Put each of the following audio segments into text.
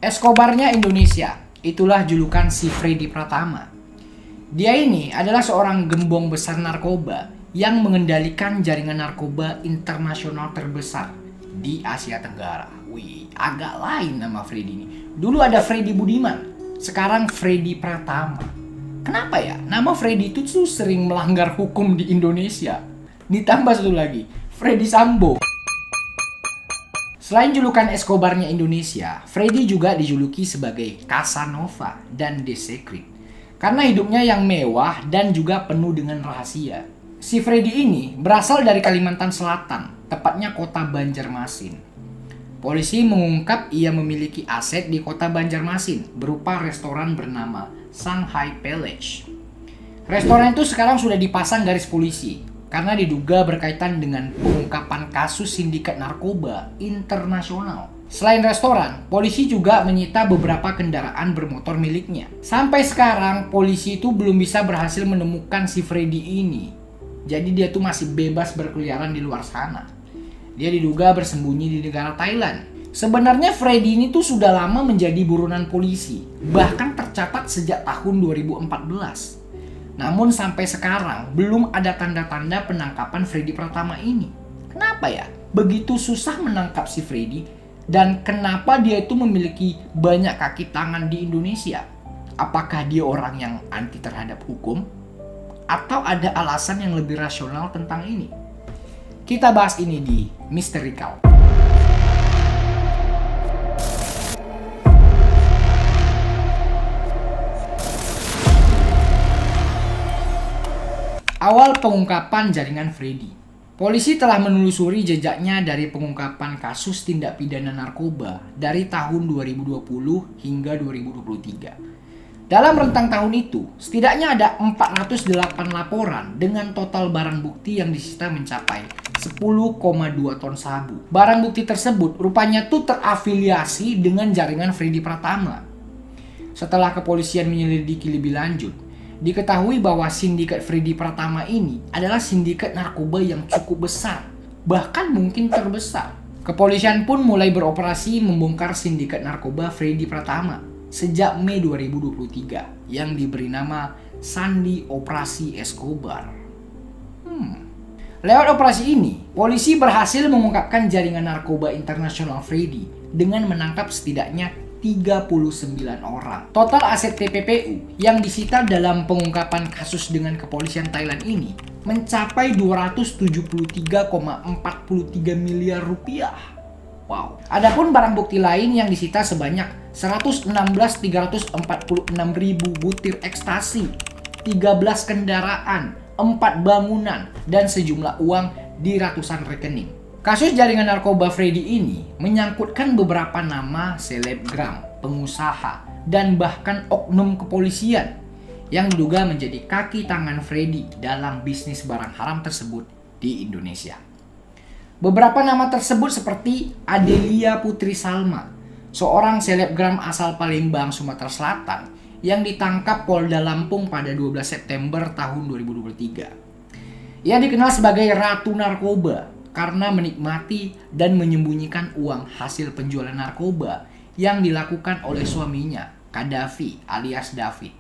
Escobarnya Indonesia, itulah julukan si Freddy Pratama. Dia ini adalah seorang gembong besar narkoba yang mengendalikan jaringan narkoba internasional terbesar di Asia Tenggara. Wih, agak lain nama Freddy ini. Dulu ada Freddy Budiman, sekarang Freddy Pratama. Kenapa ya? Nama Freddy itu tuh sering melanggar hukum di Indonesia. Ditambah satu lagi, Freddy Sambo. Selain julukan Escobarnya Indonesia, Freddy juga dijuluki sebagai Casanova dan The Secret karena hidupnya yang mewah dan juga penuh dengan rahasia. Si Freddy ini berasal dari Kalimantan Selatan, tepatnya kota Banjarmasin. Polisi mengungkap ia memiliki aset di kota Banjarmasin berupa restoran bernama Shanghai Palace. Restoran itu sekarang sudah dipasang garis polisi karena diduga berkaitan dengan pengungkapan kasus sindikat narkoba internasional. Selain restoran, polisi juga menyita beberapa kendaraan bermotor miliknya. Sampai sekarang, polisi itu belum bisa berhasil menemukan si Freddy ini. Jadi dia tuh masih bebas berkeliaran di luar sana. Dia diduga bersembunyi di negara Thailand. Sebenarnya Freddy ini tuh sudah lama menjadi buronan polisi, bahkan tercatat sejak tahun 2014. Namun sampai sekarang belum ada tanda-tanda penangkapan Freddy Pratama ini. Kenapa ya? Begitu susah menangkap si Freddy dan kenapa dia itu memiliki banyak kaki tangan di Indonesia? Apakah dia orang yang anti terhadap hukum? Atau ada alasan yang lebih rasional tentang ini? Kita bahas ini di Misterical. Awal pengungkapan jaringan Freddy. Polisi telah menelusuri jejaknya dari pengungkapan kasus tindak pidana narkoba dari tahun 2020 hingga 2023. Dalam rentang tahun itu, setidaknya ada 408 laporan dengan total barang bukti yang disita mencapai 10,2 ton sabu. Barang bukti tersebut rupanya tuh terafiliasi dengan jaringan Freddy Pratama. Setelah kepolisian menyelidiki lebih lanjut, diketahui bahwa sindikat Freddy Pratama ini adalah sindikat narkoba yang cukup besar, bahkan mungkin terbesar. Kepolisian pun mulai beroperasi membongkar sindikat narkoba Freddy Pratama sejak Mei 2023 yang diberi nama Sandi Operasi Escobar. Lewat operasi ini, polisi berhasil mengungkapkan jaringan narkoba internasional Freddy dengan menangkap setidaknya 39 orang. Total aset TPPU yang disita dalam pengungkapan kasus dengan kepolisian Thailand ini mencapai 273,43 miliar rupiah. Wow. Adapun barang bukti lain yang disita sebanyak 116.346.000 butir ekstasi, 13 kendaraan, 4 bangunan, dan sejumlah uang di ratusan rekening. Kasus jaringan narkoba Freddy ini menyangkutkan beberapa nama selebgram, pengusaha, dan bahkan oknum kepolisian yang diduga menjadi kaki tangan Freddy dalam bisnis barang haram tersebut di Indonesia. Beberapa nama tersebut seperti Adelia Putri Salma, seorang selebgram asal Palembang, Sumatera Selatan yang ditangkap Polda Lampung pada 12 September tahun 2023. Ia dikenal sebagai Ratu Narkoba karena menikmati dan menyembunyikan uang hasil penjualan narkoba yang dilakukan oleh suaminya, Kadafi alias David,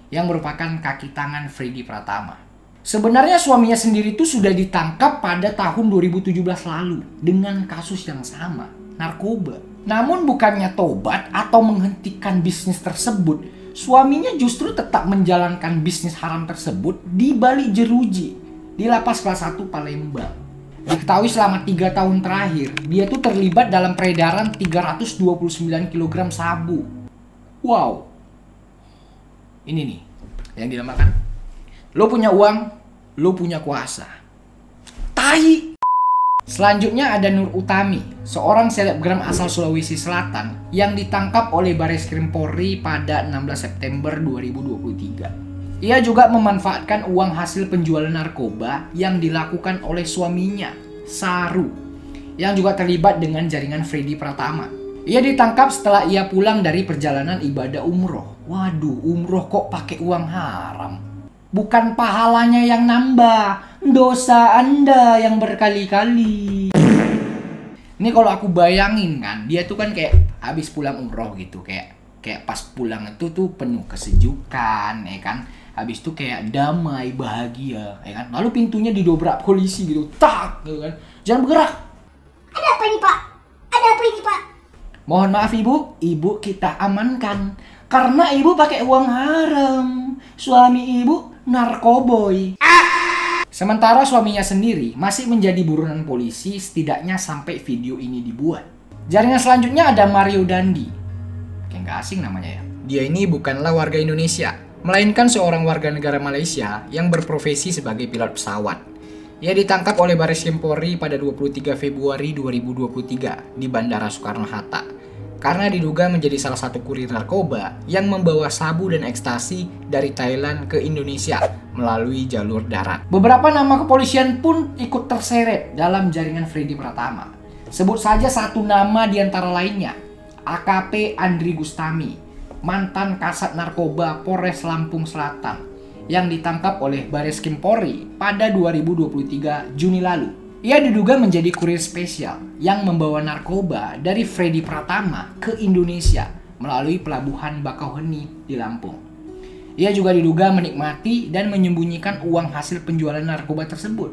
yang merupakan kaki tangan Freddy Pratama. Sebenarnya suaminya sendiri itu sudah ditangkap pada tahun 2017 lalu dengan kasus yang sama, narkoba. Namun bukannya tobat atau menghentikan bisnis tersebut, suaminya justru tetap menjalankan bisnis haram tersebut di balik jeruji di Lapas Kelas 1 Palembang. Diketahui selama 3 tahun terakhir, dia tuh terlibat dalam peredaran 329 kg sabu. Wow. Ini nih, yang dinamakan, lo punya uang, lo punya kuasa. Tai! Selanjutnya ada Nur Utami, seorang selebgram asal Sulawesi Selatan yang ditangkap oleh Bareskrim Polri pada 16 September 2023. Ia juga memanfaatkan uang hasil penjualan narkoba yang dilakukan oleh suaminya, Saru, yang juga terlibat dengan jaringan Freddy Pratama. Ia ditangkap setelah ia pulang dari perjalanan ibadah umroh. Waduh, umroh kok pakai uang haram? Bukan pahalanya yang nambah, dosa Anda yang berkali-kali. Ini kalau aku bayangin kan, dia tuh kan kayak habis pulang umroh gitu, kayak pas pulang itu tuh penuh kesejukan, ya kan. Habis itu kayak damai, bahagia, ya kan. Lalu pintunya didobrak polisi gitu, tak, gitu kan. Jangan bergerak. Ada apa ini, Pak? Ada apa ini, Pak? Mohon maaf ibu kita amankan karena ibu pakai uang haram. Suami ibu narkoboy. Sementara suaminya sendiri masih menjadi buronan polisi setidaknya sampai video ini dibuat. Jaringan selanjutnya ada Mario Dandi. Kayak nggak asing namanya ya. Dia ini bukanlah warga Indonesia, melainkan seorang warga negara Malaysia yang berprofesi sebagai pilot pesawat. Ia ditangkap oleh Bareskrim Polri pada 23 Februari 2023 di Bandara Soekarno-Hatta karena diduga menjadi salah satu kurir narkoba yang membawa sabu dan ekstasi dari Thailand ke Indonesia melalui jalur darat. Beberapa nama kepolisian pun ikut terseret dalam jaringan Freddy Pratama. Sebut saja satu nama di antara lainnya, AKP Andri Gustami, mantan kasat narkoba Polres Lampung Selatan, yang ditangkap oleh Bareskrim Polri pada 2023 Juni lalu. Ia diduga menjadi kurir spesial yang membawa narkoba dari Freddy Pratama ke Indonesia melalui pelabuhan Bakauheni di Lampung. Ia juga diduga menikmati dan menyembunyikan uang hasil penjualan narkoba tersebut.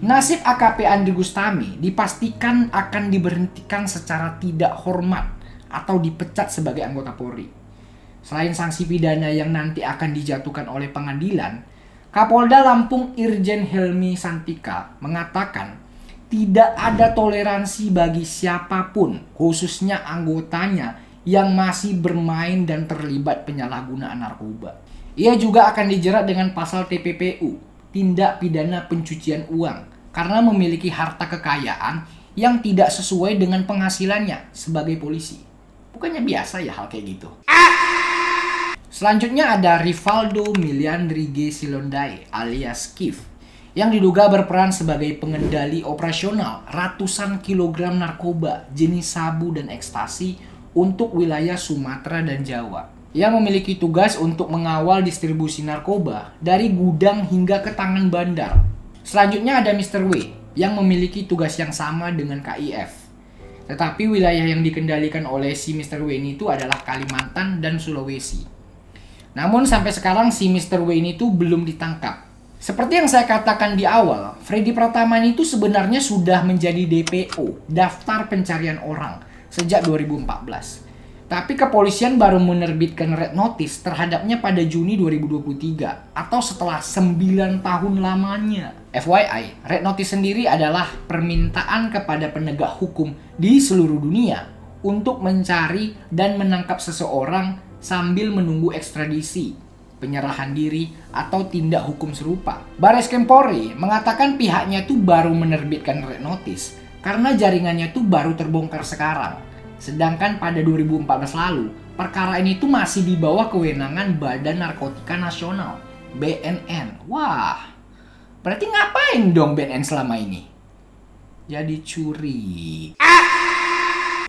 Nasib AKP Andri Gustami dipastikan akan diberhentikan secara tidak hormat atau dipecat sebagai anggota Polri. Selain sanksi pidana yang nanti akan dijatuhkan oleh pengadilan, Kapolda Lampung Irjen Helmi Santika mengatakan tidak ada toleransi bagi siapapun, khususnya anggotanya yang masih bermain dan terlibat penyalahgunaan narkoba. Ia juga akan dijerat dengan pasal TPPU, tindak pidana pencucian uang, karena memiliki harta kekayaan yang tidak sesuai dengan penghasilannya sebagai polisi. Bukannya biasa ya hal kayak gitu. Selanjutnya ada Rivaldo Miliandri G. Silondai alias Kif yang diduga berperan sebagai pengendali operasional ratusan kilogram narkoba jenis sabu dan ekstasi untuk wilayah Sumatera dan Jawa. Ia memiliki tugas untuk mengawal distribusi narkoba dari gudang hingga ke tangan bandar. Selanjutnya ada Mr. W yang memiliki tugas yang sama dengan KIF. Tetapi wilayah yang dikendalikan oleh si Mr. W ini itu adalah Kalimantan dan Sulawesi. Namun sampai sekarang si Mr. W ini tuh belum ditangkap. Seperti yang saya katakan di awal, Freddy Pratama ini tuh sebenarnya sudah menjadi DPO, daftar pencarian orang, sejak 2014. Tapi kepolisian baru menerbitkan red notice terhadapnya pada Juni 2023 atau setelah 9 tahun lamanya. FYI, red notice sendiri adalah permintaan kepada penegak hukum di seluruh dunia untuk mencari dan menangkap seseorang sambil menunggu ekstradisi, penyerahan diri, atau tindak hukum serupa. Bareskrim Polri mengatakan pihaknya tuh baru menerbitkan red notice karena jaringannya tuh baru terbongkar sekarang. Sedangkan pada 2014 lalu, perkara ini tuh masih di bawah kewenangan Badan Narkotika Nasional, BNN. Wah, berarti ngapain dong BNN selama ini? Jadi curi.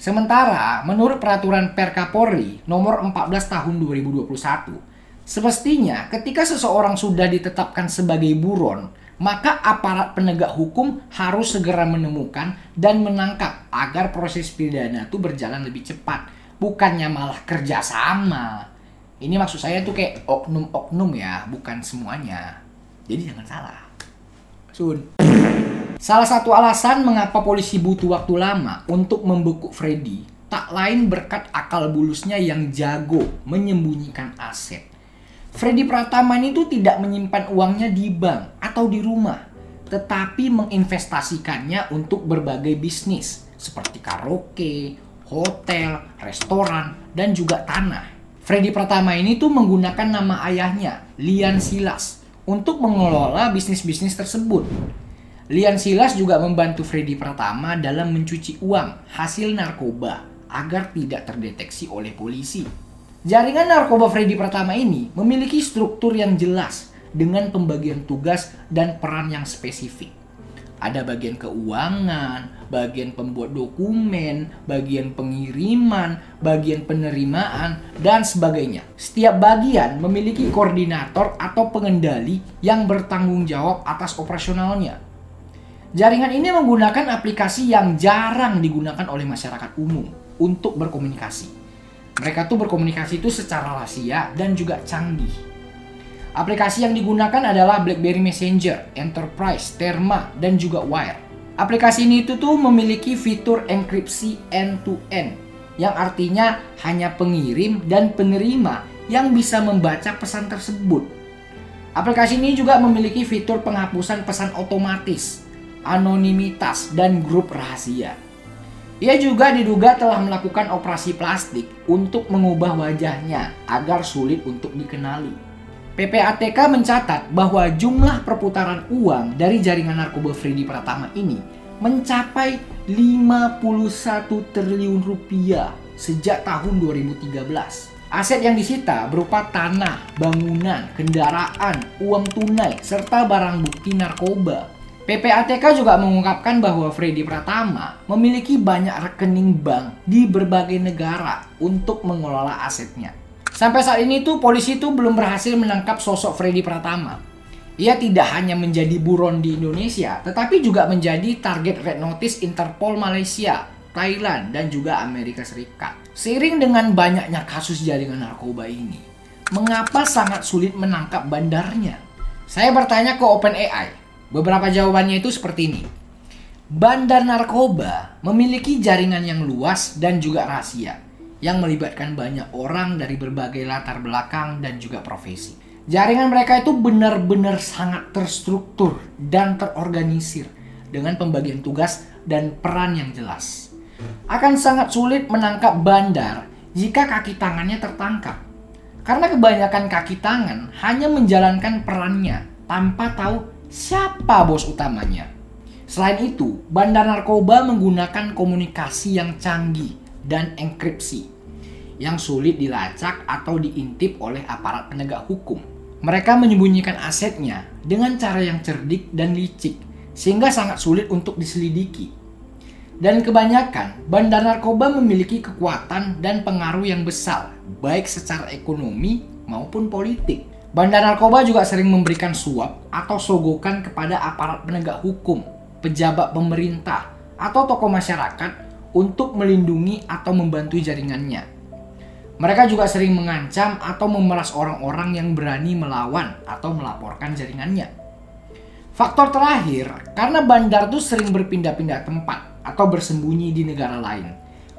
Sementara, menurut peraturan Perkapolri nomor 14 tahun 2021, semestinya ketika seseorang sudah ditetapkan sebagai buron, maka aparat penegak hukum harus segera menemukan dan menangkap agar proses pidana itu berjalan lebih cepat, bukannya malah kerjasama. Ini maksud saya tuh kayak oknum-oknum ya, bukan semuanya. Jadi jangan salah. Salah satu alasan mengapa polisi butuh waktu lama untuk membekuk Freddy tak lain berkat akal bulusnya yang jago menyembunyikan aset. Freddy Pratama ini tuh tidak menyimpan uangnya di bank atau di rumah, tetapi menginvestasikannya untuk berbagai bisnis seperti karaoke, hotel, restoran, dan juga tanah. Freddy Pratama ini tuh menggunakan nama ayahnya, Lian Silas, untuk mengelola bisnis-bisnis tersebut. Lian Silas juga membantu Freddy Pratama dalam mencuci uang hasil narkoba agar tidak terdeteksi oleh polisi. Jaringan narkoba Freddy Pratama ini memiliki struktur yang jelas dengan pembagian tugas dan peran yang spesifik. Ada bagian keuangan, bagian pembuat dokumen, bagian pengiriman, bagian penerimaan, dan sebagainya. Setiap bagian memiliki koordinator atau pengendali yang bertanggung jawab atas operasionalnya. Jaringan ini menggunakan aplikasi yang jarang digunakan oleh masyarakat umum, untuk berkomunikasi. Mereka tuh berkomunikasi itu secara rahasia dan juga canggih. Aplikasi yang digunakan adalah BlackBerry Messenger, Enterprise, Terma, dan juga Wire. Aplikasi ini tuh memiliki fitur enkripsi end-to-end, yang artinya hanya pengirim dan penerima yang bisa membaca pesan tersebut. Aplikasi ini juga memiliki fitur penghapusan pesan otomatis, anonimitas, dan grup rahasia. Ia juga diduga telah melakukan operasi plastik untuk mengubah wajahnya agar sulit untuk dikenali. PPATK mencatat bahwa jumlah perputaran uang dari jaringan narkoba Freddy Pratama ini mencapai 51 triliun rupiah sejak tahun 2013. Aset yang disita berupa tanah, bangunan, kendaraan, uang tunai, serta barang bukti narkoba. PPATK juga mengungkapkan bahwa Freddy Pratama memiliki banyak rekening bank di berbagai negara untuk mengelola asetnya. Sampai saat ini polisi belum berhasil menangkap sosok Freddy Pratama. Ia tidak hanya menjadi buron di Indonesia, tetapi juga menjadi target Red Notice Interpol Malaysia, Thailand, dan juga Amerika Serikat. Seiring dengan banyaknya kasus jaringan narkoba ini, mengapa sangat sulit menangkap bandarnya? Saya bertanya ke OpenAI. Beberapa jawabannya itu seperti ini. Bandar narkoba memiliki jaringan yang luas dan juga rahasia, yang melibatkan banyak orang dari berbagai latar belakang dan juga profesi. Jaringan mereka itu benar-benar sangat terstruktur dan terorganisir dengan pembagian tugas dan peran yang jelas. Akan sangat sulit menangkap bandar jika kaki tangannya tertangkap. Karena kebanyakan kaki tangan hanya menjalankan perannya tanpa tahu siapa bos utamanya. Selain itu, bandar narkoba menggunakan komunikasi yang canggih dan enkripsi yang sulit dilacak atau diintip oleh aparat penegak hukum. Mereka menyembunyikan asetnya dengan cara yang cerdik dan licik, sehingga sangat sulit untuk diselidiki. Dan kebanyakan, bandar narkoba memiliki kekuatan dan pengaruh yang besar, baik secara ekonomi maupun politik. Bandar narkoba juga sering memberikan suap atau sogokan kepada aparat penegak hukum, pejabat pemerintah, atau tokoh masyarakat untuk melindungi atau membantu jaringannya. Mereka juga sering mengancam atau memeras orang-orang yang berani melawan atau melaporkan jaringannya. Faktor terakhir, karena bandar itu sering berpindah-pindah tempat atau bersembunyi di negara lain,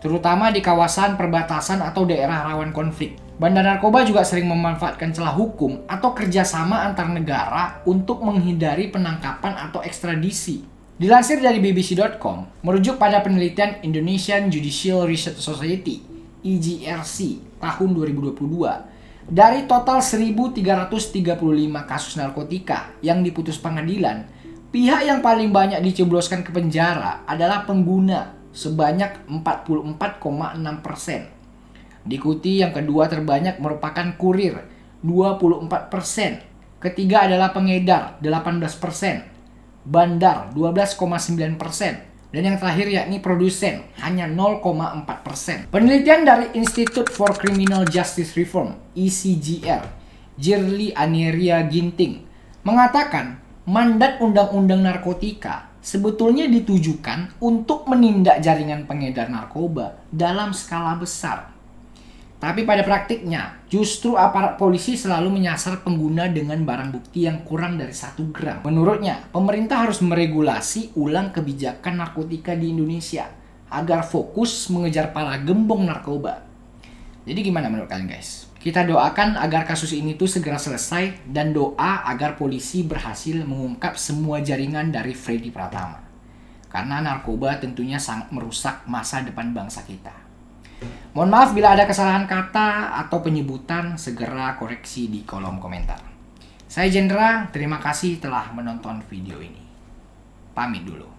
terutama di kawasan perbatasan atau daerah rawan konflik. Bandar narkoba juga sering memanfaatkan celah hukum atau kerjasama antar negara untuk menghindari penangkapan atau ekstradisi. Dilansir dari BBC.com, merujuk pada penelitian Indonesian Judicial Research Society (IJRC) tahun 2022, dari total 1.335 kasus narkotika yang diputus pengadilan, pihak yang paling banyak dicebloskan ke penjara adalah pengguna sebanyak 44,6%. Diikuti yang kedua terbanyak merupakan kurir 24%, ketiga adalah pengedar 18%, bandar 12,9%, dan yang terakhir yakni produsen hanya 0,4%. Penelitian dari Institute for Criminal Justice Reform (ICJR), Jirli Aneria Ginting, mengatakan mandat undang-undang narkotika sebetulnya ditujukan untuk menindak jaringan pengedar narkoba dalam skala besar. Tapi pada praktiknya, justru aparat polisi selalu menyasar pengguna dengan barang bukti yang kurang dari 1 gram. Menurutnya, pemerintah harus meregulasi ulang kebijakan narkotika di Indonesia agar fokus mengejar para gembong narkoba. Jadi gimana menurut kalian guys? Kita doakan agar kasus ini tuh segera selesai dan doa agar polisi berhasil mengungkap semua jaringan dari Freddy Pratama. Karena narkoba tentunya sangat merusak masa depan bangsa kita. Mohon maaf bila ada kesalahan kata atau penyebutan, segera koreksi di kolom komentar. Saya Jendra, terima kasih telah menonton video ini. Pamit dulu.